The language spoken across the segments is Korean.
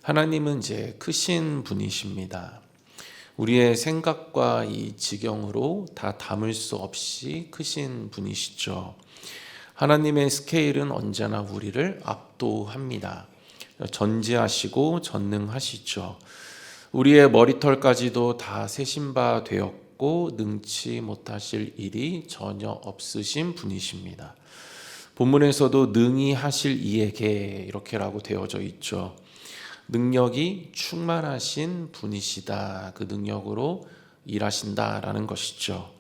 하나님은 이제 크신 분이십니다. 우리의 생각과 이 지경으로 다 담을 수 없이 크신 분이시죠. 하나님의 스케일은 언제나 우리를 압도합니다. 전지하시고 전능하시죠. 우리의 머리털까지도 다 세신 바 되었고 능치 못하실 일이 전혀 없으신 분이십니다. 본문에서도 능히 하실 이에게 이렇게라고 되어져 있죠. 능력이 충만하신 분이시다. 그 능력으로 일하신다라는 것이죠.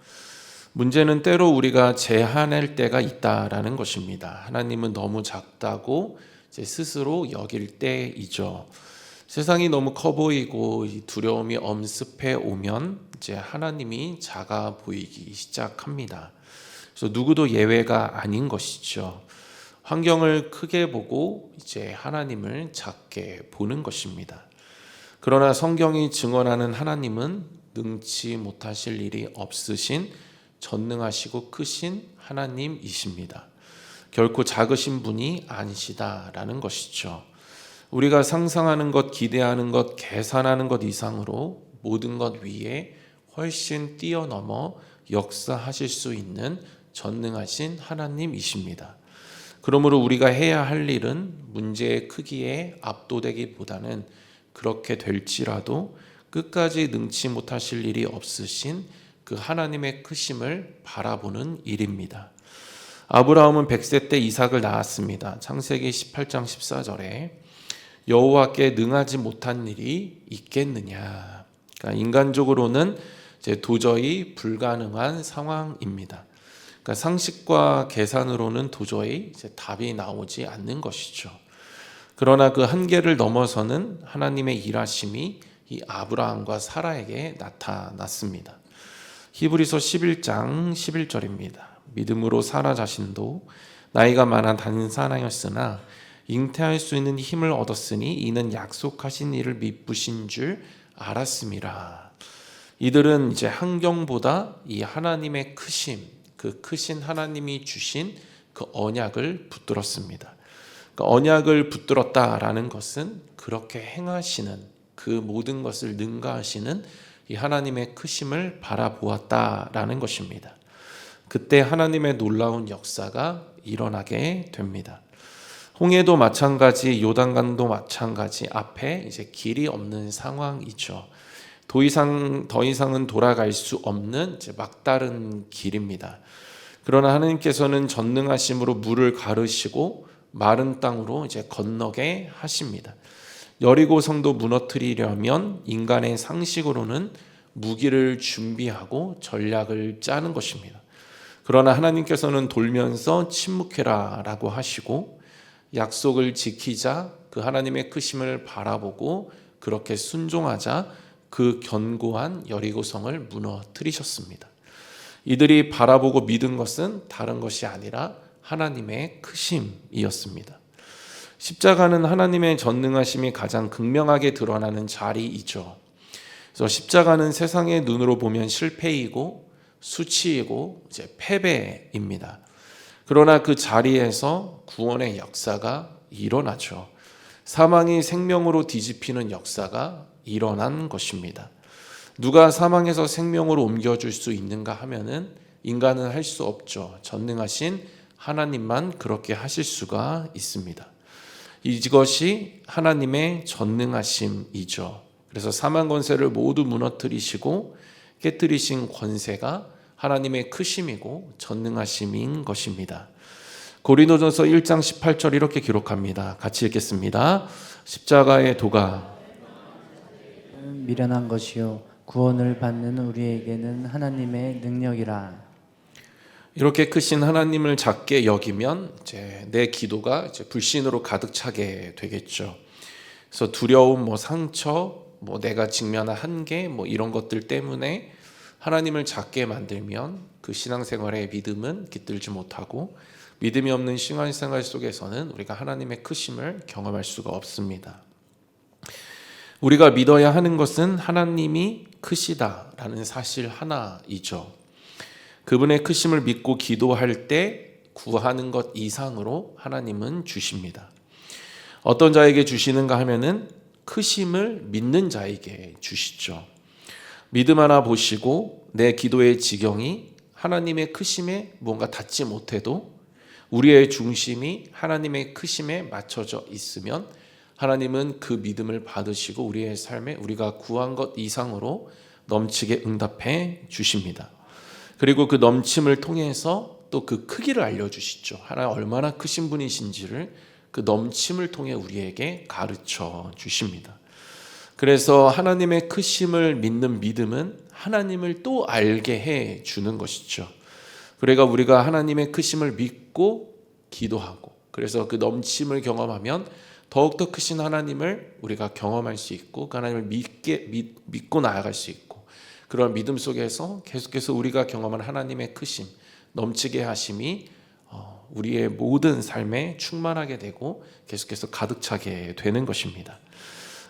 문제는 때로 우리가 제한할 때가 있다라는 것입니다. 하나님은 너무 작다고 스스로 여길 때이죠. 세상이 너무 커 보이고 두려움이 엄습해 오면 이제 하나님이 작아 보이기 시작합니다. 그래서 누구도 예외가 아닌 것이죠. 환경을 크게 보고 이제 하나님을 작게 보는 것입니다. 그러나 성경이 증언하는 하나님은 능치 못하실 일이 없으신 전능하시고 크신 하나님이십니다. 결코 작으신 분이 아니시다라는 것이죠. 우리가 상상하는 것, 기대하는 것, 계산하는 것 이상으로 모든 것 위에 훨씬 뛰어넘어 역사하실 수 있는 전능하신 하나님이십니다. 그러므로 우리가 해야 할 일은 문제의 크기에 압도되기보다는 그렇게 될지라도 끝까지 능치 못하실 일이 없으신 그 하나님의 크심을 바라보는 일입니다. 아브라함은 100세 때 이삭을 낳았습니다. 창세기 18장 14절에 여호와께 능하지 못한 일이 있겠느냐. 그러니까 인간적으로는 이제 도저히 불가능한 상황입니다. 그러니까 상식과 계산으로는 도저히 이제 답이 나오지 않는 것이죠. 그러나 그 한계를 넘어서는 하나님의 일하심이 이 아브라함과 사라에게 나타났습니다. 히브리서 11장 11절입니다. 믿음으로 사라 자신도 나이가 많아 단산하였으나 잉태할 수 있는 힘을 얻었으니 이는 약속하신 이를 미쁘신 줄 알았음이라. 이들은 이제 환경보다 이 하나님의 크심, 그 크신 하나님이 주신 그 언약을 붙들었습니다. 그 언약을 붙들었다라는 것은 그렇게 행하시는 그 모든 것을 능가하시는 이 하나님의 크심을 바라보았다라는 것입니다. 그때 하나님의 놀라운 역사가 일어나게 됩니다. 홍해도 마찬가지, 요단강도 마찬가지, 앞에 이제 길이 없는 상황이죠. 더 이상은 돌아갈 수 없는 이제 막다른 길입니다. 그러나 하나님께서는 전능하심으로 물을 가르시고 마른 땅으로 이제 건너게 하십니다. 여리고 성도 무너뜨리려면 인간의 상식으로는 무기를 준비하고 전략을 짜는 것입니다. 그러나 하나님께서는 돌면서 침묵해라라고 하시고 약속을 지키자 그 하나님의 크심을 바라보고 그렇게 순종하자 그 견고한 여리고성을 무너뜨리셨습니다. 이들이 바라보고 믿은 것은 다른 것이 아니라 하나님의 크심이었습니다. 십자가는 하나님의 전능하심이 가장 극명하게 드러나는 자리이죠. 그래서 십자가는 세상의 눈으로 보면 실패이고 수치이고 이제 패배입니다. 그러나 그 자리에서 구원의 역사가 일어나죠. 사망이 생명으로 뒤집히는 역사가 일어난 것입니다. 누가 사망에서 생명으로 옮겨줄 수 있는가 하면은 인간은 할 수 없죠. 전능하신 하나님만 그렇게 하실 수가 있습니다. 이것이 하나님의 전능하심이죠. 그래서 사망 권세를 모두 무너뜨리시고 깨뜨리신 권세가 하나님의 크심이고 전능하심인 것입니다. 고린도전서 1장 18절 이렇게 기록합니다. 같이 읽겠습니다. 십자가의 도가 미련한 것이요 구원을 받는 우리에게는 하나님의 능력이라. 이렇게 크신 하나님을 작게 여기면 이제 내 기도가 이제 불신으로 가득 차게 되겠죠. 그래서 두려움, 상처, 내가 직면한 한계, 이런 것들 때문에 하나님을 작게 만들면 그 신앙생활의 믿음은 깃들지 못하고 믿음이 없는 신앙생활 속에서는 우리가 하나님의 크심을 경험할 수가 없습니다. 우리가 믿어야 하는 것은 하나님이 크시다라는 사실 하나이죠. 그분의 크심을 믿고 기도할 때 구하는 것 이상으로 하나님은 주십니다. 어떤 자에게 주시는가 하면은 크심을 믿는 자에게 주시죠. 믿음 하나 보시고 내 기도의 지경이 하나님의 크심에 뭔가 닿지 못해도 우리의 중심이 하나님의 크심에 맞춰져 있으면 하나님은 그 믿음을 받으시고 우리의 삶에 우리가 구한 것 이상으로 넘치게 응답해 주십니다. 그리고 그 넘침을 통해서 또 그 크기를 알려주시죠. 하나님 얼마나 크신 분이신지를 그 넘침을 통해 우리에게 가르쳐 주십니다. 그래서 하나님의 크심을 믿는 믿음은 하나님을 또 알게 해 주는 것이죠. 그러니까 우리가 하나님의 크심을 믿고 기도하고 그래서 그 넘침을 경험하면 더욱더 크신 하나님을 우리가 경험할 수 있고 그 하나님을 믿고 나아갈 수 있고 그런 믿음 속에서 계속해서 우리가 경험한 하나님의 크심, 넘치게 하심이 우리의 모든 삶에 충만하게 되고 계속해서 가득 차게 되는 것입니다.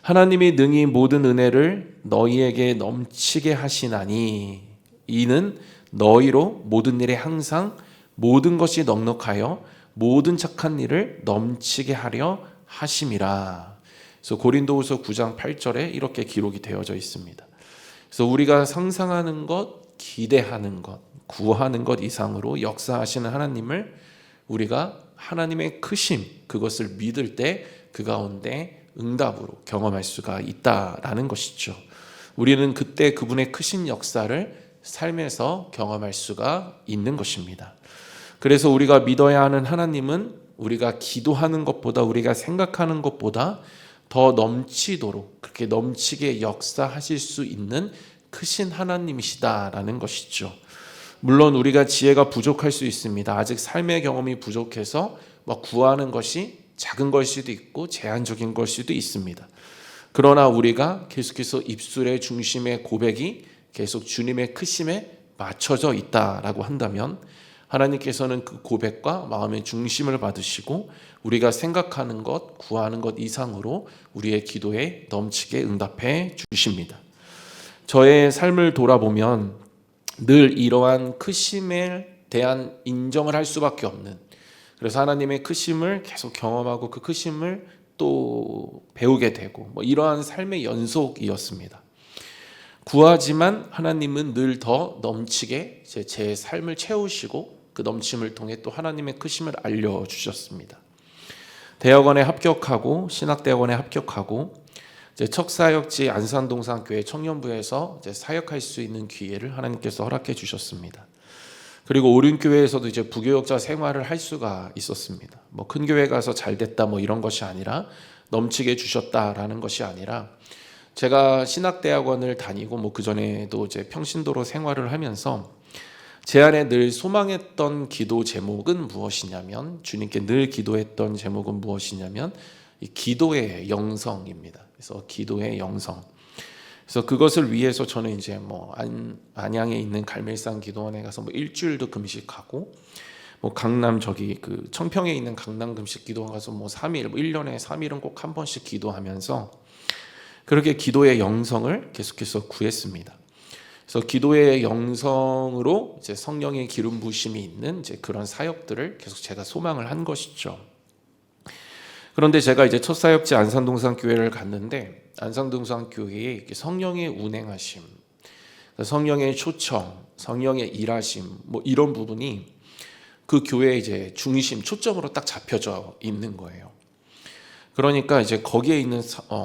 하나님이 능히 모든 은혜를 너희에게 넘치게 하시나니 이는 너희로 모든 일에 항상 모든 것이 넉넉하여 모든 착한 일을 넘치게 하려 하심이라. 그래서 고린도후서 9장 8절에 이렇게 기록이 되어져 있습니다. 그래서 우리가 상상하는 것, 기대하는 것, 구하는 것 이상으로 역사하시는 하나님을 우리가 하나님의 크심, 그것을 믿을 때 그 가운데 응답으로 경험할 수가 있다라는 것이죠. 우리는 그때 그분의 크신 역사를 삶에서 경험할 수가 있는 것입니다. 그래서 우리가 믿어야 하는 하나님은 우리가 기도하는 것보다 우리가 생각하는 것보다 더 넘치도록 그렇게 넘치게 역사하실 수 있는 크신 하나님이시다라는 것이죠. 물론 우리가 지혜가 부족할 수 있습니다. 아직 삶의 경험이 부족해서 구하는 것이 작은 걸 수도 있고 제한적인 걸 수도 있습니다. 그러나 우리가 계속해서 입술의 중심의 고백이 계속 주님의 크심에 맞춰져 있다라고 한다면 하나님께서는 그 고백과 마음의 중심을 받으시고 우리가 생각하는 것, 구하는 것 이상으로 우리의 기도에 넘치게 응답해 주십니다. 저의 삶을 돌아보면 늘 이러한 크심에 대한 인정을 할 수밖에 없는, 그래서 하나님의 크심을 계속 경험하고 그 크심을 또 배우게 되고 이러한 삶의 연속이었습니다. 구하지만 하나님은 늘 더 넘치게 제 삶을 채우시고 그 넘침을 통해 또 하나님의 크심을 알려주셨습니다. 대학원에 합격하고 신학대학원에 합격하고 척사역지 안산동산교회 청년부에서 사역할 수 있는 기회를 하나님께서 허락해 주셨습니다. 그리고 오륜교회에서도 부교역자 생활을 할 수가 있었습니다. 큰 교회 가서 잘 됐다 이런 것이 아니라 넘치게 주셨다라는 것이 아니라 제가 신학대학원을 다니고 그 전에도 평신도로 생활을 하면서 제 안에 늘 소망했던 기도 제목은 무엇이냐면 주님께 늘 기도했던 제목은 무엇이냐면 이 기도의 영성입니다. 그래서 기도의 영성. 그래서 그것을 위해서 저는 안양에 있는 갈멜산 기도원에 가서 일주일도 금식하고 강남 청평에 있는 강남 금식 기도원 가서 3일, 1년에 3일은 꼭 한 번씩 기도하면서 그렇게 기도의 영성을 계속해서 구했습니다. 그래서 기도의 영성으로 성령의 기름 부심이 있는 그런 사역들을 계속 제가 소망을 한 것이죠. 그런데 제가 첫 사역지 안산동산 교회를 갔는데 안산동산 교회에 성령의 운행하심, 성령의 초청, 성령의 일하심 이런 부분이 그 교회의 중심, 초점으로 딱 잡혀져 있는 거예요. 그러니까 거기에 있는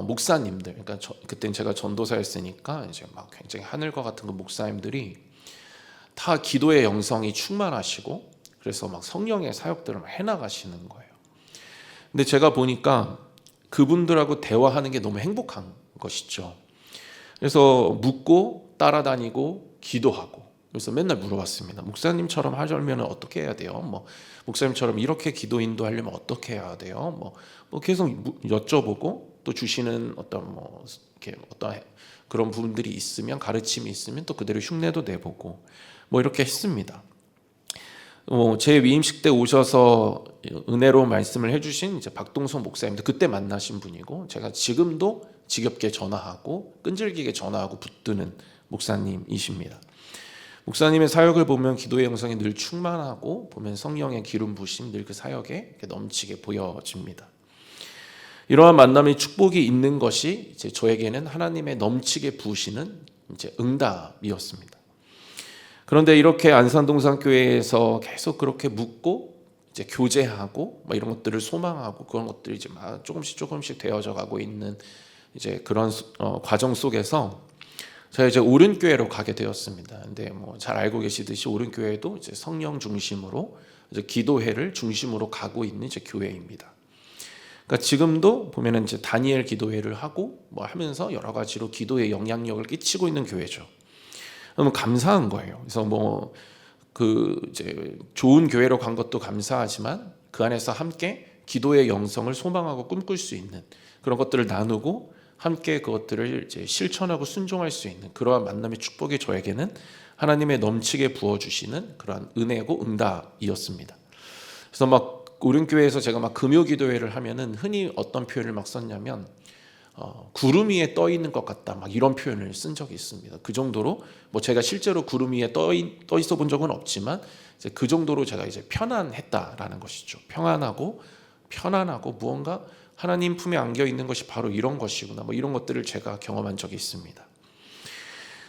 목사님들, 그러니까 그때는 제가 전도사였으니까 굉장히 하늘과 같은 그 목사님들이 다 기도의 영성이 충만하시고 그래서 성령의 사역들을 해나가시는 거예요. 근데 제가 보니까 그분들하고 대화하는 게 너무 행복한 것이죠. 그래서 묻고 따라다니고 기도하고 그래서 맨날 물어봤습니다. 목사님처럼 하려면 어떻게 해야 돼요? 목사님처럼 이렇게 기도 인도하려면 어떻게 해야 돼요? 계속 여쭤보고 또 주시는 어떤 그런 부분들이 있으면 가르침이 있으면 또 그대로 흉내도 내보고 이렇게 했습니다. 제 위임식 때 오셔서 은혜로 말씀을 해주신 박동성 목사님도 그때 만나신 분이고 제가 지금도 지겹게 전화하고 끈질기게 전화하고 붙드는 목사님이십니다. 목사님의 사역을 보면 기도의 영성이 늘 충만하고 보면 성령의 기름 부심 늘 그 사역에 넘치게 보여집니다. 이러한 만남의 축복이 있는 것이 이제 저에게는 하나님의 넘치게 부으시는 이제 응답이었습니다. 그런데 이렇게 안산동산교회에서 계속 그렇게 묻고 이제 교제하고 뭐 이런 것들을 소망하고 그런 것들이 이제 막 조금씩 되어져 가고 있는 이제 그런 과정 속에서 제가 이제 오른교회로 가게 되었습니다. 근데 뭐 잘 알고 계시듯이 오른교회도 이제 성령 중심으로 이제 기도회를 중심으로 가고 있는 이제 교회입니다. 그러니까 지금도 보면은 이제 다니엘 기도회를 하고 뭐 하면서 여러 가지로 기도에 영향력을 끼치고 있는 교회죠. 너무 감사한 거예요. 그래서 뭐 그 이제 좋은 교회로 간 것도 감사하지만 그 안에서 함께 기도의 영성을 소망하고 꿈꿀 수 있는 그런 것들을 나누고 함께 그것들을 이제 실천하고 순종할 수 있는 그러한 만남의 축복이 저에게는 하나님의 넘치게 부어주시는 그러한 은혜고 응답이었습니다. 그래서 막 오륜교회에서 제가 막 금요기도회를 하면은 흔히 어떤 표현을 막 썼냐면 구름 위에 떠 있는 것 같다 막 이런 표현을 쓴 적이 있습니다. 그 정도로 뭐 제가 실제로 구름 위에 떠 있어 본 적은 없지만 이제 그 정도로 제가 이제 편안했다라는 것이죠. 편안하고 무언가 하나님 품에 안겨 있는 것이 바로 이런 것이구나 뭐 이런 것들을 제가 경험한 적이 있습니다.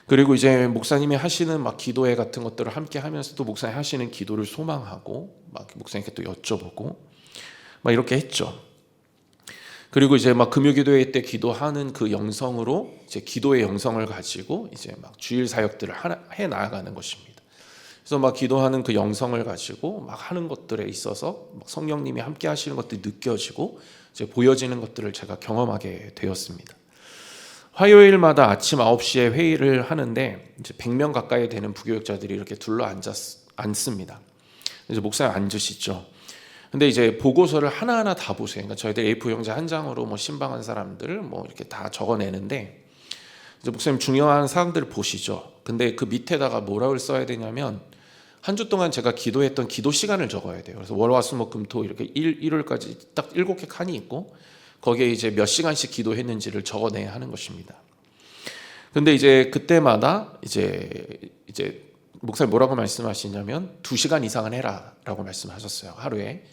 그리고 이제 목사님이 하시는 막 기도회 같은 것들을 함께 하면서도 목사님 하시는 기도를 소망하고 막 목사님께 또 여쭤보고 막 이렇게 했죠. 그리고 이제 막 금요기도회 때 기도하는 그 영성으로 이제 기도의 영성을 가지고 이제 막 주일 사역들을 해 나아가는 것입니다. 그래서 막 기도하는 그 영성을 가지고 막 하는 것들에 있어서 막 성령님이 함께 하시는 것들이 느껴지고 이제 보여지는 것들을 제가 경험하게 되었습니다. 화요일마다 아침 9시에 회의를 하는데 이제 100명 가까이 되는 부교육자들이 이렇게 둘러 앉습니다. 이제 목사님 앉으시죠. 근데 이제 보고서를 하나하나 다 보세요. 그러니까 저희들 A4 용지 한 장으로 뭐 신방한 사람들을 뭐 이렇게 다 적어내는데 이제 목사님 중요한 사항들을 보시죠. 근데 그 밑에다가 뭐라고 써야 되냐면 한 주 동안 제가 기도했던 기도 시간을 적어야 돼요. 그래서 월화수목금토 이렇게 일요일까지 딱 7개 칸이 있고 거기에 이제 몇 시간씩 기도했는지를 적어내야 하는 것입니다. 근데 이제 그때마다 이제 목사님 뭐라고 말씀하시냐면 2시간 이상은 해라라고 말씀하셨어요. 하루에.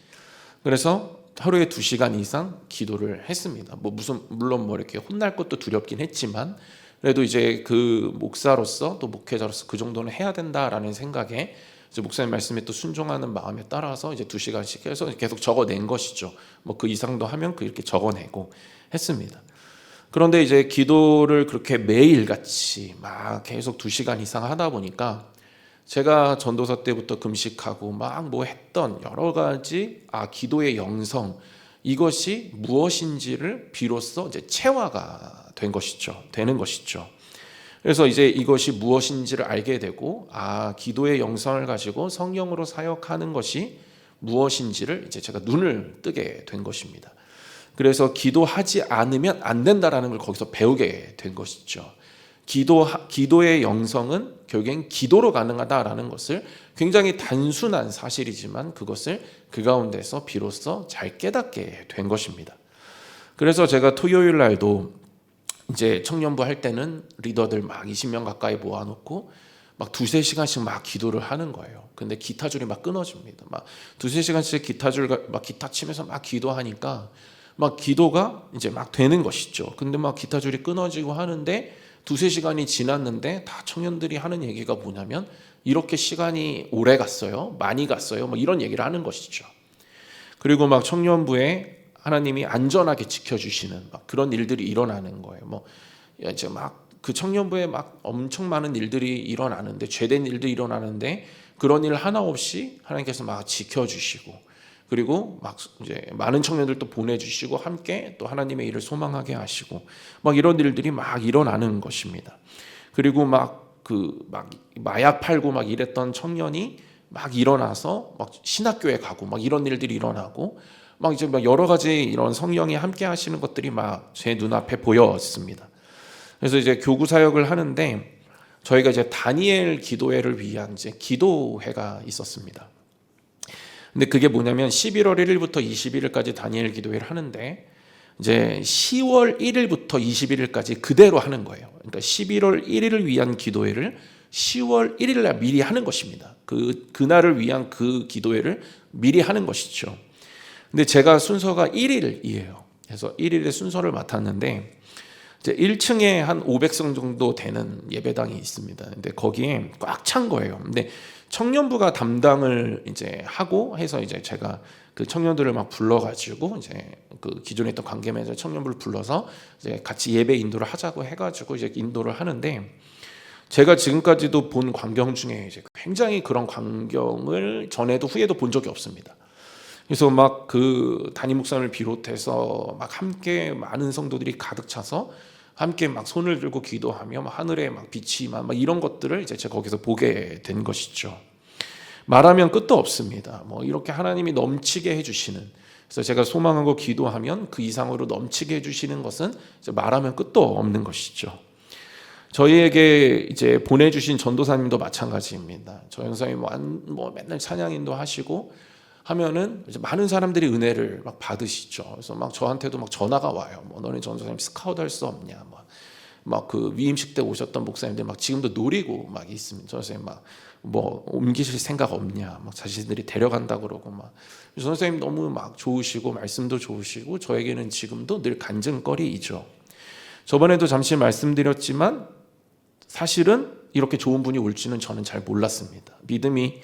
그래서 하루에 2시간 이상 기도를 했습니다. 물론 뭐 이렇게 혼날 것도 두렵긴 했지만 그래도 이제 그 목사로서 또 목회자로서 그 정도는 해야 된다라는 생각에 이제 목사님 말씀에 또 순종하는 마음에 따라서 이제 2시간씩 해서 계속 적어낸 것이죠. 뭐 그 이상도 하면 이렇게 적어내고 했습니다. 그런데 이제 기도를 그렇게 매일같이 막 계속 2시간 이상 하다 보니까 제가 전도사 때부터 금식하고 막 뭐 했던 여러 가지 기도의 영성 이것이 무엇인지를 비로소 이제 체화가 되는 것이죠. 그래서 이제 이것이 무엇인지를 알게 되고 기도의 영성을 가지고 성령으로 사역하는 것이 무엇인지를 이제 제가 눈을 뜨게 된 것입니다. 그래서 기도하지 않으면 안 된다라는 걸 거기서 배우게 된 것이죠. 기도의 영성은 결국엔 기도로 가능하다라는 것을 굉장히 단순한 사실이지만 그것을 그 가운데서 비로소 잘 깨닫게 된 것입니다. 그래서 제가 토요일 날도 이제 청년부 할 때는 리더들 막 20명 가까이 모아놓고 막 2-3시간씩 막 기도를 하는 거예요. 근데 기타줄이 막 끊어집니다. 막 2-3시간씩 기타 치면서 막 기도하니까 막 기도가 이제 막 되는 것이죠. 근데 막 기타줄이 끊어지고 하는데 2-3시간이 지났는데 다 청년들이 하는 얘기가 뭐냐면 이렇게 시간이 오래 갔어요. 많이 갔어요. 뭐 이런 얘기를 하는 것이죠. 그리고 막 청년부에 하나님이 안전하게 지켜주시는 막 그런 일들이 일어나는 거예요. 뭐 이제 막 그 청년부에 막 엄청 많은 일들이 일어나는데 죄된 일들이 일어나는데 그런 일 하나 없이 하나님께서 막 지켜주시고 그리고 막 이제 많은 청년들도 보내주시고 함께 또 하나님의 일을 소망하게 하시고 막 이런 일들이 막 일어나는 것입니다. 그리고 막 마약 팔고 막 이랬던 청년이 막 일어나서 막 신학교에 가고 막 이런 일들이 일어나고 막 이제 막 여러 가지 이런 성령이 함께 하시는 것들이 막 제 눈앞에 보였습니다. 그래서 이제 교구 사역을 하는데 저희가 이제 다니엘 기도회를 위한 이제 기도회가 있었습니다. 근데 그게 뭐냐면 11월 1일부터 21일까지 다니엘 기도회를 하는데 이제 10월 1일부터 21일까지 그대로 하는 거예요. 그러니까 11월 1일을 위한 기도회를 10월 1일 날 미리 하는 것입니다. 그날을 위한 그 기도회를 미리 하는 것이죠. 근데 제가 순서가 1일이에요. 그래서 1일의 순서를 맡았는데 이제 1층에 한 500석 정도 되는 예배당이 있습니다. 근데 거기에 꽉 찬 거예요. 근데 청년부가 담당을 이제 하고 해서 이제 제가 그 청년들을 막 불러가지고 이제 그 기존에 있던 관계 매니저 청년부를 불러서 이제 같이 예배 인도를 하자고 해가지고 이제 인도를 하는데 제가 지금까지도 본 광경 중에 이제 굉장히 그런 광경을 전에도 후에도 본 적이 없습니다. 그래서 막 그 담임 목사님을 비롯해서 막 함께 많은 성도들이 가득 차서 함께 막 손을 들고 기도하며 막 하늘에 막 빛이 막 이런 것들을 이제 제가 거기서 보게 된 것이죠. 말하면 끝도 없습니다. 뭐 이렇게 하나님이 넘치게 해주시는, 그래서 제가 소망하고 기도하면 그 이상으로 넘치게 해주시는 것은 이제 말하면 끝도 없는 것이죠. 저희에게 이제 보내주신 전도사님도 마찬가지입니다. 저 형사님 뭐 맨날 찬양인도 하시고 하면은 이제 많은 사람들이 은혜를 막 받으시죠. 그래서 막 저한테도 막 전화가 와요. 뭐 너네 전도사님 스카우트 할 수 없냐, 막 그 위임식 때 오셨던 목사님들 막 지금도 노리고 막 있습니다. 저 선생님 막 뭐 옮기실 생각 없냐, 막 자신들이 데려간다 그러고 막. 선생님 너무 막 좋으시고 말씀도 좋으시고 저에게는 지금도 늘 간증거리이죠. 저번에도 잠시 말씀드렸지만 사실은 이렇게 좋은 분이 올지는 저는 잘 몰랐습니다. 믿음이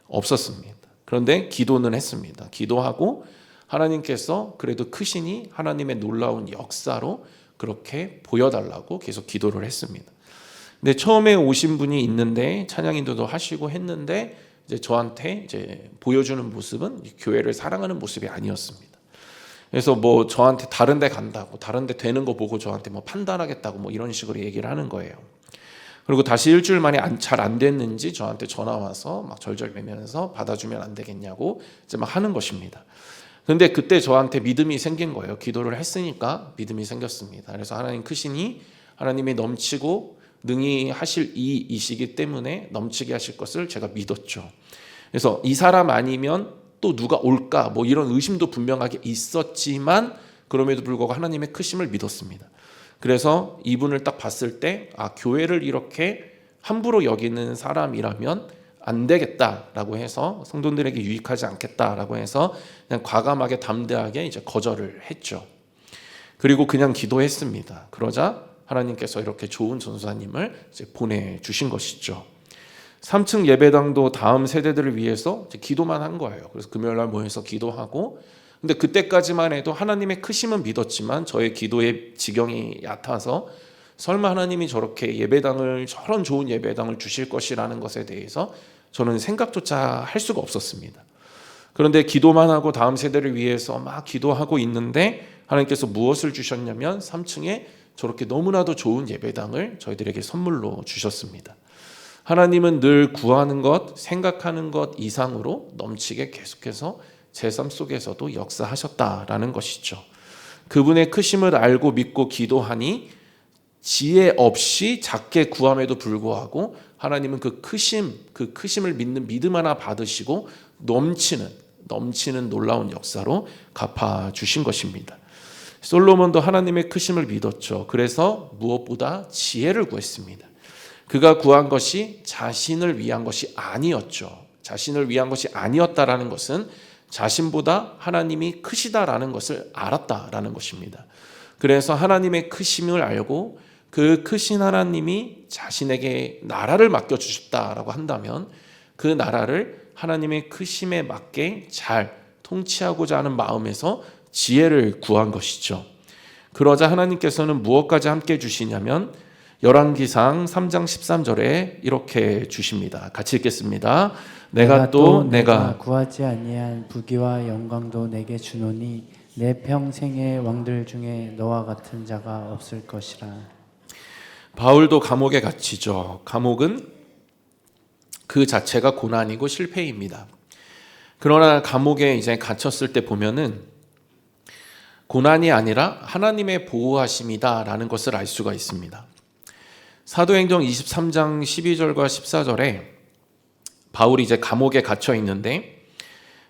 없었습니다. 그런데 기도는 했습니다. 기도하고 하나님께서 그래도 크시니 하나님의 놀라운 역사로 그렇게 보여달라고 계속 기도를 했습니다. 근데 처음에 오신 분이 있는데 찬양인도도 하시고 했는데 이제 저한테 이제 보여주는 모습은 교회를 사랑하는 모습이 아니었습니다. 그래서 뭐 저한테 다른 데 간다고, 다른 데 되는 거 보고 저한테 뭐 판단하겠다고 뭐 이런 식으로 얘기를 하는 거예요. 그리고 다시 일주일 만에 잘 안 됐는지 저한테 전화 와서 막 절절매면서 받아주면 안 되겠냐고 이제 막 하는 것입니다. 근데 그때 저한테 믿음이 생긴 거예요. 기도를 했으니까 믿음이 생겼습니다. 그래서 하나님 크시니 하나님이 넘치고 능히 하실 이이시기 때문에 넘치게 하실 것을 제가 믿었죠. 그래서 이 사람 아니면 또 누가 올까 뭐 이런 의심도 분명하게 있었지만 그럼에도 불구하고 하나님의 크심을 믿었습니다. 그래서 이분을 딱 봤을 때 교회를 이렇게 함부로 여기는 사람이라면 안 되겠다라고 해서 성도들에게 유익하지 않겠다라고 해서 그냥 과감하게 담대하게 이제 거절을 했죠. 그리고 그냥 기도했습니다. 그러자 하나님께서 이렇게 좋은 전도사님을 이제 보내주신 것이죠. 3층 예배당도 다음 세대들을 위해서 이제 기도만 한 거예요. 그래서 금요일날 모여서 기도하고, 근데 그때까지만 해도 하나님의 크심은 믿었지만 저의 기도의 지경이 얕아서 설마 하나님이 저렇게 예배당을, 저런 좋은 예배당을 주실 것이라는 것에 대해서 저는 생각조차 할 수가 없었습니다. 그런데 기도만 하고 다음 세대를 위해서 막 기도하고 있는데 하나님께서 무엇을 주셨냐면 3층에 저렇게 너무나도 좋은 예배당을 저희들에게 선물로 주셨습니다. 하나님은 늘 구하는 것, 생각하는 것 이상으로 넘치게 계속해서 제 삶 속에서도 역사하셨다라는 것이죠. 그분의 크심을 알고 믿고 기도하니 지혜 없이 작게 구함에도 불구하고 하나님은 그 크심을 믿는 믿음 하나 받으시고 넘치는 놀라운 역사로 갚아주신 것입니다. 솔로몬도 하나님의 크심을 믿었죠. 그래서 무엇보다 지혜를 구했습니다. 그가 구한 것이 자신을 위한 것이 아니었죠. 자신을 위한 것이 아니었다라는 것은 자신보다 하나님이 크시다라는 것을 알았다라는 것입니다. 그래서 하나님의 크심을 알고 그 크신 하나님이 자신에게 나라를 맡겨주셨다라고 한다면 그 나라를 하나님의 크심에 맞게 잘 통치하고자 하는 마음에서 지혜를 구한 것이죠. 그러자 하나님께서는 무엇까지 함께 주시냐면 열왕기상 3장 13절에 이렇게 주십니다. 같이 읽겠습니다. 내가 구하지 아니한 부귀와 영광도 내게 주노니 내 평생의 왕들 중에 너와 같은 자가 없을 것이라. 바울도 감옥에 갇히죠. 감옥은 그 자체가 고난이고 실패입니다. 그러나 감옥에 이제 갇혔을 때 보면은 고난이 아니라 하나님의 보호하심이다라는 것을 알 수가 있습니다. 사도행전 23장 12절과 14절에 바울이 이제 감옥에 갇혀 있는데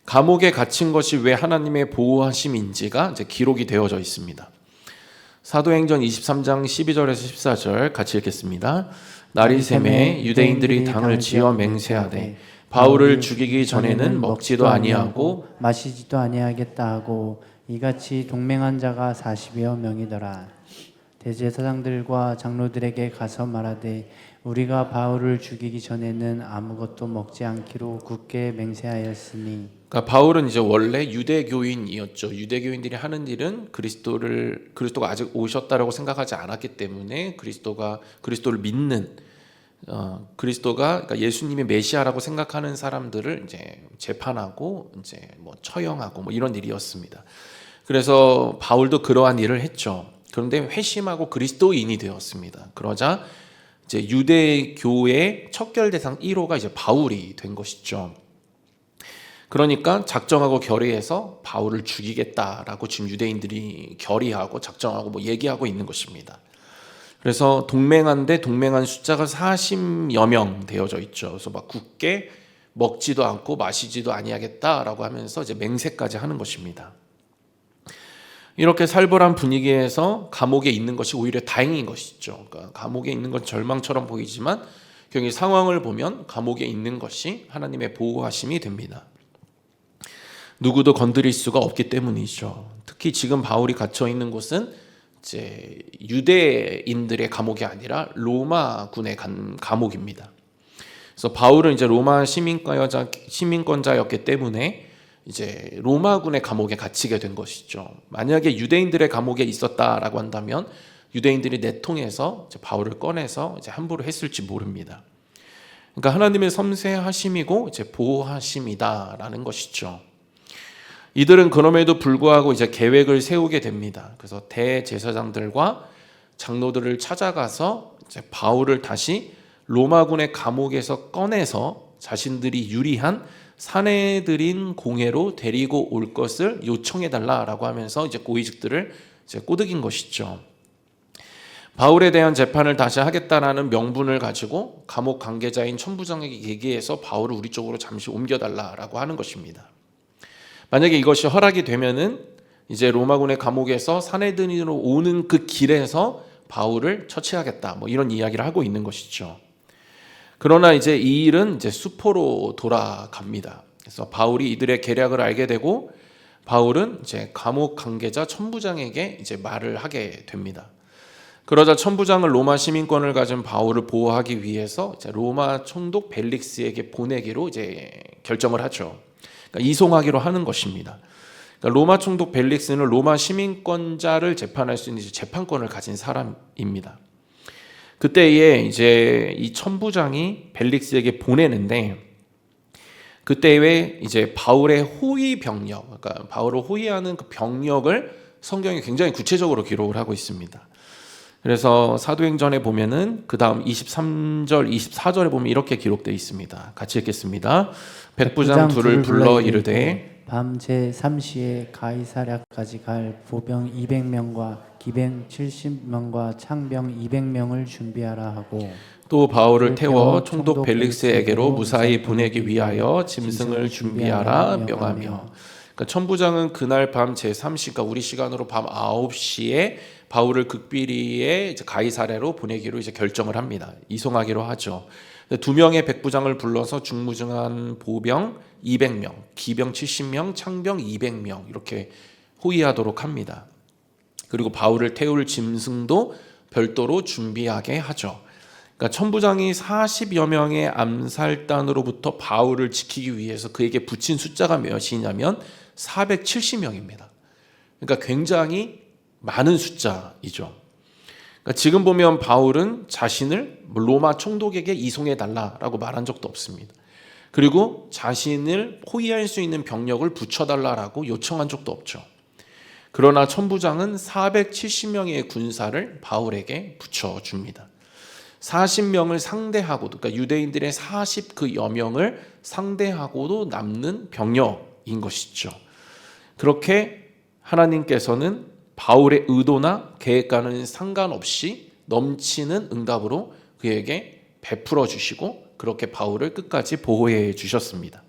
감옥에 갇힌 것이 왜 하나님의 보호하심인지가 이제 기록이 되어져 있습니다. 사도행전 23장 12절에서 14절 같이 읽겠습니다. 날이 새매 유대인들이 당을 지어 맹세하되 바울을 죽이기 전에는 먹지도 아니하고 마시지도 아니하겠다 하고 이같이 동맹한 자가 40여 명이더라. 대제사장들과 장로들에게 가서 말하되 우리가 바울을 죽이기 전에는 아무것도 먹지 않기로 굳게 맹세하였으니. 그러니까 바울은 이제 원래 유대교인이었죠. 유대교인들이 하는 일은 그리스도가 아직 오셨다라고 생각하지 않았기 때문에 그리스도를 믿는 그리스도가 그러니까 예수님이 메시아라고 생각하는 사람들을 이제 재판하고 이제 뭐 처형하고 뭐 이런 일이었습니다. 그래서 바울도 그러한 일을 했죠. 그런데 회심하고 그리스도인이 되었습니다. 그러자 이제 유대교의 척결 대상 1호가 이제 바울이 된 것이죠. 그러니까 작정하고 결의해서 바울을 죽이겠다라고 지금 유대인들이 결의하고 작정하고 뭐 얘기하고 있는 것입니다. 그래서 동맹한 숫자가 40여 명 되어져 있죠. 그래서 막 굳게 먹지도 않고 마시지도 아니하겠다라고 하면서 이제 맹세까지 하는 것입니다. 이렇게 살벌한 분위기에서 감옥에 있는 것이 오히려 다행인 것이죠. 그러니까 감옥에 있는 건 절망처럼 보이지만 경기 상황을 보면 감옥에 있는 것이 하나님의 보호하심이 됩니다. 누구도 건드릴 수가 없기 때문이죠. 특히 지금 바울이 갇혀 있는 곳은 이제 유대인들의 감옥이 아니라 로마군의 감옥입니다. 그래서 바울은 이제 로마 시민권자였기 때문에 이제 로마군의 감옥에 갇히게 된 것이죠. 만약에 유대인들의 감옥에 있었다라고 한다면 유대인들이 내통해서 이제 바울을 꺼내서 이제 함부로 했을지 모릅니다. 그러니까 하나님의 섬세하심이고 이제 보호하심이다라는 것이죠. 이들은 그럼에도 불구하고 이제 계획을 세우게 됩니다. 그래서 대제사장들과 장로들을 찾아가서 이제 바울을 다시 로마군의 감옥에서 꺼내서 자신들이 유리한 사내들인 공회로 데리고 올 것을 요청해 달라라고 하면서 이제 고위직들을 이제 꼬드긴 것이죠. 바울에 대한 재판을 다시 하겠다라는 명분을 가지고 감옥 관계자인 천부장에게 얘기해서 바울을 우리 쪽으로 잠시 옮겨달라라고 하는 것입니다. 만약에 이것이 허락이 되면은 이제 로마군의 감옥에서 사내들인으로 오는 그 길에서 바울을 처치하겠다 뭐 이런 이야기를 하고 있는 것이죠. 그러나 이제 이 일은 이제 수포로 돌아갑니다. 그래서 바울이 이들의 계략을 알게 되고 바울은 이제 감옥 관계자 천부장에게 이제 말을 하게 됩니다. 그러자 천부장은 로마 시민권을 가진 바울을 보호하기 위해서 이제 로마 총독 벨릭스에게 보내기로 이제 결정을 하죠. 그러니까 이송하기로 하는 것입니다. 그러니까 로마 총독 벨릭스는 로마 시민권자를 재판할 수 있는 재판권을 가진 사람입니다. 그때에 이제 이 천부장이 벨릭스에게 보내는데 그때에 이제 바울의 호위 병력, 그러니까 바울을 호위하는 그 병력을 성경이 굉장히 구체적으로 기록을 하고 있습니다. 그래서 사도행전에 보면은 그 다음 23절, 24절에 보면 이렇게 기록되어 있습니다. 같이 읽겠습니다. 백부장 둘을 불러 이르되 밤 제3시에 가이사랴까지 갈 보병 200명과 기병 70명과 창병 200명을 준비하라 하고 또 바울을 태워 총독 벨릭스에게로 무사히 보내기 위하여 짐승을 준비하라 명하며. 그러니까 천부장은 그날 밤 제3시가 우리 시간으로 밤 9시에 바울을 극비리에 가이사랴로 보내기로 이제 결정을 합니다. 이송하기로 하죠. 2명의 백부장을 불러서 중무중한 보병 200명, 기병 70명, 창병 200명 이렇게 호위하도록 합니다. 그리고 바울을 태울 짐승도 별도로 준비하게 하죠. 그러니까 천부장이 40여 명의 암살단으로부터 바울을 지키기 위해서 그에게 붙인 숫자가 몇이냐면 470명입니다. 그러니까 굉장히 많은 숫자이죠. 그러니까 지금 보면 바울은 자신을 로마 총독에게 이송해달라라고 말한 적도 없습니다. 그리고 자신을 호위할 수 있는 병력을 붙여달라라고 요청한 적도 없죠. 그러나 천부장은 470명의 군사를 바울에게 붙여줍니다. 40명을 상대하고도, 그러니까 유대인들의 40여 명을 상대하고도 남는 병력인 것이죠. 그렇게 하나님께서는 바울의 의도나 계획과는 상관없이 넘치는 응답으로 그에게 베풀어 주시고 그렇게 바울을 끝까지 보호해 주셨습니다.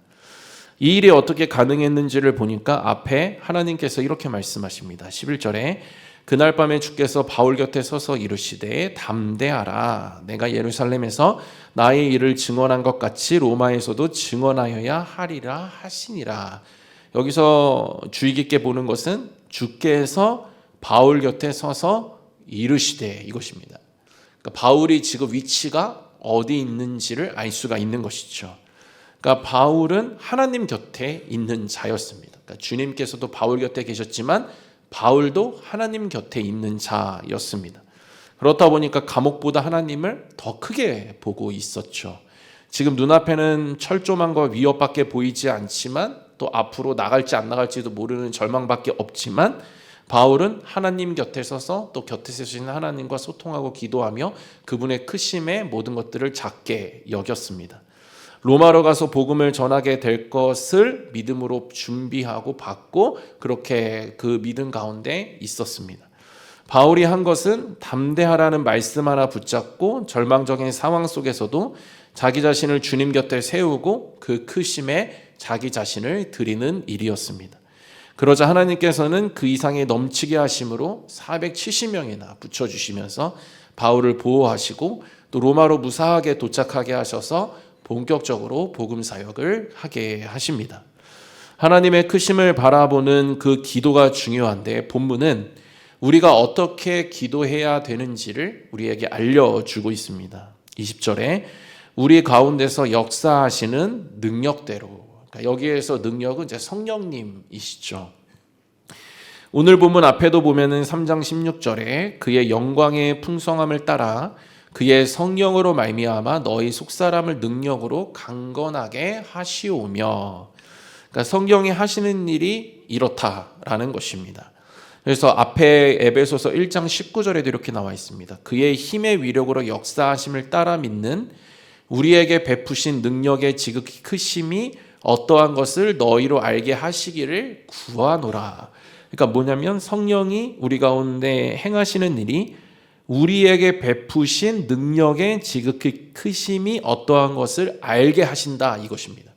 이 일이 어떻게 가능했는지를 보니까 앞에 하나님께서 이렇게 말씀하십니다. 11절에 그날 밤에 주께서 바울 곁에 서서 이르시되 담대하라. 내가 예루살렘에서 나의 일을 증언한 것 같이 로마에서도 증언하여야 하리라 하시니라. 여기서 주의 깊게 보는 것은 주께서 바울 곁에 서서 이르시되 이것입니다. 그러니까 바울이 지금 위치가 어디 있는지를 알 수가 있는 것이죠. 그러니까 바울은 하나님 곁에 있는 자였습니다. 그러니까 주님께서도 바울 곁에 계셨지만 바울도 하나님 곁에 있는 자였습니다. 그렇다 보니까 감옥보다 하나님을 더 크게 보고 있었죠. 지금 눈앞에는 철조망과 위협밖에 보이지 않지만 또 앞으로 나갈지 안 나갈지도 모르는 절망밖에 없지만 바울은 하나님 곁에 서서 또 곁에 서신 하나님과 소통하고 기도하며 그분의 크심의 모든 것들을 작게 여겼습니다. 로마로 가서 복음을 전하게 될 것을 믿음으로 준비하고 받고 그렇게 그 믿음 가운데 있었습니다. 바울이 한 것은 담대하라는 말씀 하나 붙잡고 절망적인 상황 속에서도 자기 자신을 주님 곁에 세우고 그 크심에 자기 자신을 드리는 일이었습니다. 그러자 하나님께서는 그 이상의 넘치게 하심으로 470명이나 붙여주시면서 바울을 보호하시고 또 로마로 무사하게 도착하게 하셔서 본격적으로 복음 사역을 하게 하십니다. 하나님의 크심을 바라보는 그 기도가 중요한데 본문은 우리가 어떻게 기도해야 되는지를 우리에게 알려주고 있습니다. 20절에 우리 가운데서 역사하시는 능력대로, 그러니까 여기에서 능력은 이제 성령님이시죠. 오늘 본문 앞에도 보면은 3장 16절에 그의 영광의 풍성함을 따라 그의 성령으로 말미암아 너희 속사람을 능력으로 강건하게 하시오며, 그러니까 성령이 하시는 일이 이렇다라는 것입니다. 그래서 앞에 에베소서 1장 19절에도 이렇게 나와 있습니다. 그의 힘의 위력으로 역사하심을 따라 믿는 우리에게 베푸신 능력의 지극히 크심이 어떠한 것을 너희로 알게 하시기를 구하노라. 그러니까 뭐냐면 성령이 우리 가운데 행하시는 일이 우리에게 베푸신 능력의 지극히 크심이 어떠한 것을 알게 하신다 이것입니다.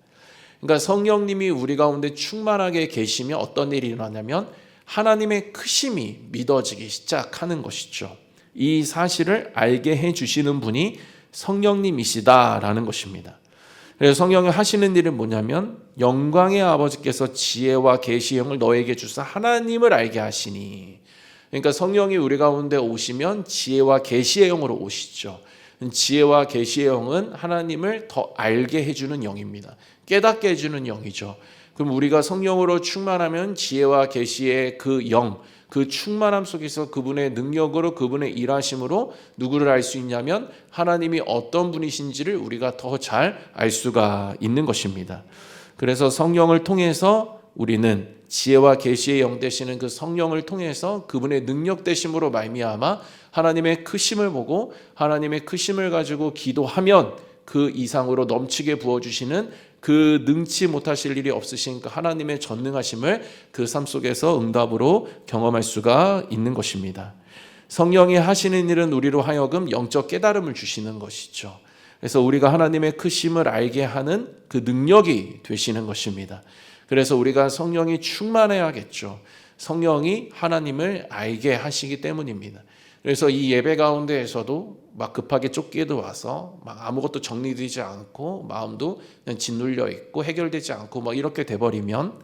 그러니까 성령님이 우리 가운데 충만하게 계시면 어떤 일이 일어나냐면 하나님의 크심이 믿어지기 시작하는 것이죠. 이 사실을 알게 해주시는 분이 성령님이시다라는 것입니다. 그래서 성령이 하시는 일은 뭐냐면 영광의 아버지께서 지혜와 계시의 영을 너에게 주사 하나님을 알게 하시니, 그러니까 성령이 우리 가운데 오시면 지혜와 계시의 영으로 오시죠. 지혜와 계시의 영은 하나님을 더 알게 해주는 영입니다. 깨닫게 해주는 영이죠. 그럼 우리가 성령으로 충만하면 지혜와 계시의 그 영, 그 충만함 속에서 그분의 능력으로 그분의 일하심으로 누구를 알 수 있냐면 하나님이 어떤 분이신지를 우리가 더 잘 알 수가 있는 것입니다. 그래서 성령을 통해서 우리는 지혜와 계시의 영 되시는 그 성령을 통해서 그분의 능력 되심으로 말미암아 하나님의 크심을 보고 하나님의 크심을 가지고 기도하면 그 이상으로 넘치게 부어주시는 그 능치 못하실 일이 없으신 그 하나님의 전능하심을 그 삶 속에서 응답으로 경험할 수가 있는 것입니다. 성령이 하시는 일은 우리로 하여금 영적 깨달음을 주시는 것이죠. 그래서 우리가 하나님의 크심을 알게 하는 그 능력이 되시는 것입니다. 그래서 우리가 성령이 충만해야겠죠. 성령이 하나님을 알게 하시기 때문입니다. 그래서 이 예배 가운데에서도 막 급하게 쫓기도 와서 막 아무것도 정리되지 않고 마음도 그냥 짓눌려 있고 해결되지 않고 막 이렇게 돼버리면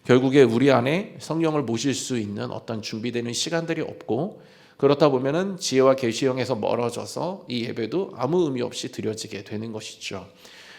결국에 우리 안에 성령을 모실 수 있는 어떤 준비되는 시간들이 없고, 그렇다 보면은 지혜와 계시형에서 멀어져서 이 예배도 아무 의미 없이 드려지게 되는 것이죠.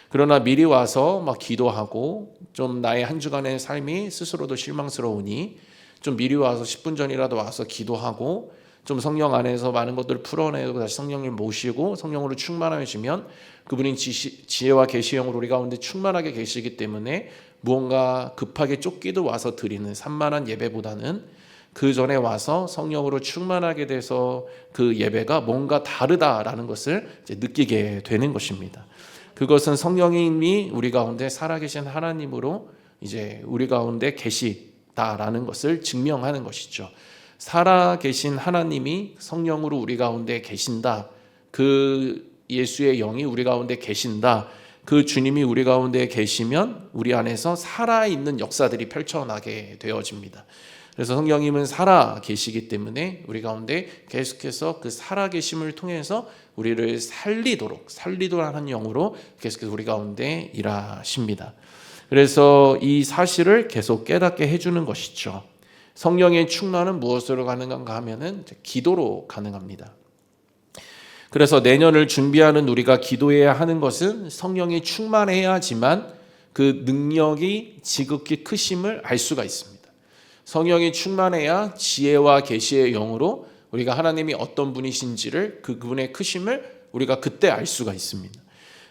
그러나 미리 와서 막 기도하고 좀 나의 한 주간의 삶이 스스로도 실망스러우니 좀 미리 와서 10분 전이라도 와서 기도하고 좀 성령 안에서 많은 것들을 풀어내고 다시 성령을 모시고 성령으로 충만해지면 그분이 지혜와 계시형으로 우리 가운데 충만하게 계시기 때문에 무언가 급하게 쫓기도 와서 드리는 산만한 예배보다는 그 전에 와서 성령으로 충만하게 돼서 그 예배가 뭔가 다르다라는 것을 이제 느끼게 되는 것입니다. 그것은 성령님이 우리 가운데 살아계신 하나님으로 이제 우리 가운데 계시다라는 것을 증명하는 것이죠. 살아계신 하나님이 성령으로 우리 가운데 계신다. 그 예수의 영이 우리 가운데 계신다. 그 주님이 우리 가운데 계시면 우리 안에서 살아있는 역사들이 펼쳐나게 되어집니다. 그래서 성령님은 살아계시기 때문에 우리 가운데 계속해서 그 살아계심을 통해서 우리를 살리도록 하는 영으로 계속해서 우리 가운데 일하십니다. 그래서 이 사실을 계속 깨닫게 해주는 것이죠. 성령의 충만은 무엇으로 가능한가 하면은 기도로 가능합니다. 그래서 내년을 준비하는 우리가 기도해야 하는 것은 성령이 충만해야지만 그 능력이 지극히 크심을 알 수가 있습니다. 성령이 충만해야 지혜와 계시의 영으로 우리가 하나님이 어떤 분이신지를 그분의 크심을 우리가 그때 알 수가 있습니다.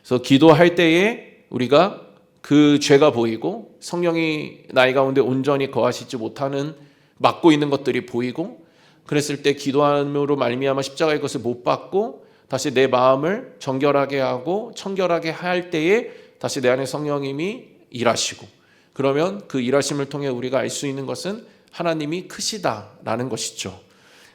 그래서 기도할 때에 우리가 그 죄가 보이고 성령이 나의 가운데 온전히 거하시지 못하는 막고 있는 것들이 보이고 그랬을 때 기도함으로 말미암아 십자가의 것을 못 받고 다시 내 마음을 정결하게 하고 청결하게 할 때에 다시 내 안에 성령님이 일하시고 그러면 그 일하심을 통해 우리가 알 수 있는 것은 하나님이 크시다라는 것이죠.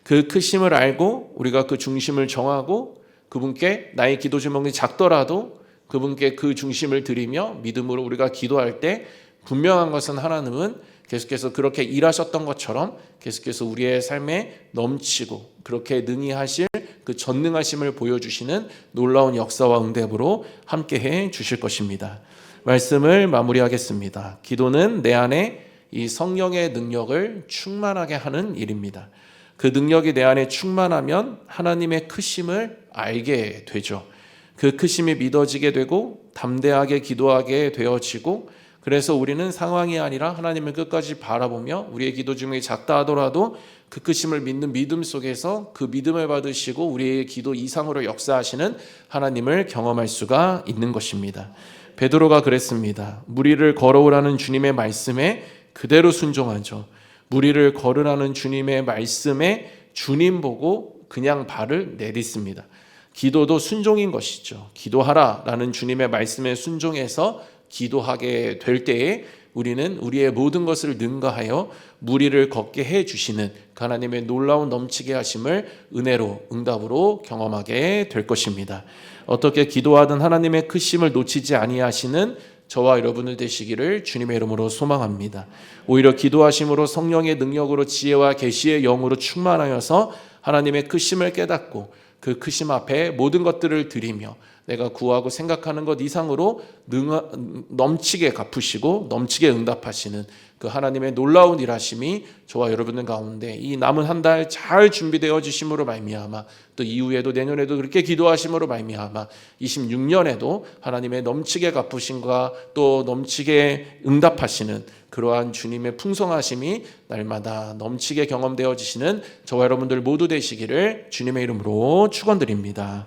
그 크심을 알고 우리가 그 중심을 정하고 그분께 나의 기도 제목이 작더라도 그분께 그 중심을 드리며 믿음으로 우리가 기도할 때 분명한 것은 하나님은 계속해서 그렇게 일하셨던 것처럼 계속해서 우리의 삶에 넘치고 그렇게 능히 하실 그 전능하심을 보여주시는 놀라운 역사와 응답으로 함께해 주실 것입니다. 말씀을 마무리하겠습니다. 기도는 내 안에 이 성령의 능력을 충만하게 하는 일입니다. 그 능력이 내 안에 충만하면 하나님의 크심을 알게 되죠. 그 크심이 믿어지게 되고 담대하게 기도하게 되어지고 그래서 우리는 상황이 아니라 하나님을 끝까지 바라보며 우리의 기도 중에 작다 하더라도 그 크심을 믿는 믿음 속에서 그 믿음을 받으시고 우리의 기도 이상으로 역사하시는 하나님을 경험할 수가 있는 것입니다. 베드로가 그랬습니다. 무리를 걸어오라는 주님의 말씀에 그대로 순종하죠. 무리를 걸으라는 주님의 말씀에 주님 보고 그냥 발을 내딛습니다. 기도도 순종인 것이죠. 기도하라라는 주님의 말씀에 순종해서 기도하게 될 때에 우리는 우리의 모든 것을 능가하여 무리를 걷게 해주시는 그 하나님의 놀라운 넘치게 하심을 은혜로 응답으로 경험하게 될 것입니다. 어떻게 기도하든 하나님의 크심을 놓치지 아니하시는 저와 여러분들 되시기를 주님의 이름으로 소망합니다. 오히려 기도하심으로 성령의 능력으로 지혜와 계시의 영으로 충만하여서 하나님의 크심을 깨닫고 그 크심 앞에 모든 것들을 드리며 내가 구하고 생각하는 것 이상으로 넘치게 갚으시고 넘치게 응답하시는 그 하나님의 놀라운 일하심이 저와 여러분들 가운데 이 남은 한 달 잘 준비되어 주심으로 말미암아 또 이후에도 내년에도 그렇게 기도하심으로 말미암아 26년에도 하나님의 넘치게 갚으심과 또 넘치게 응답하시는 그러한 주님의 풍성하심이 날마다 넘치게 경험되어지시는 저와 여러분들 모두 되시기를 주님의 이름으로 축원드립니다.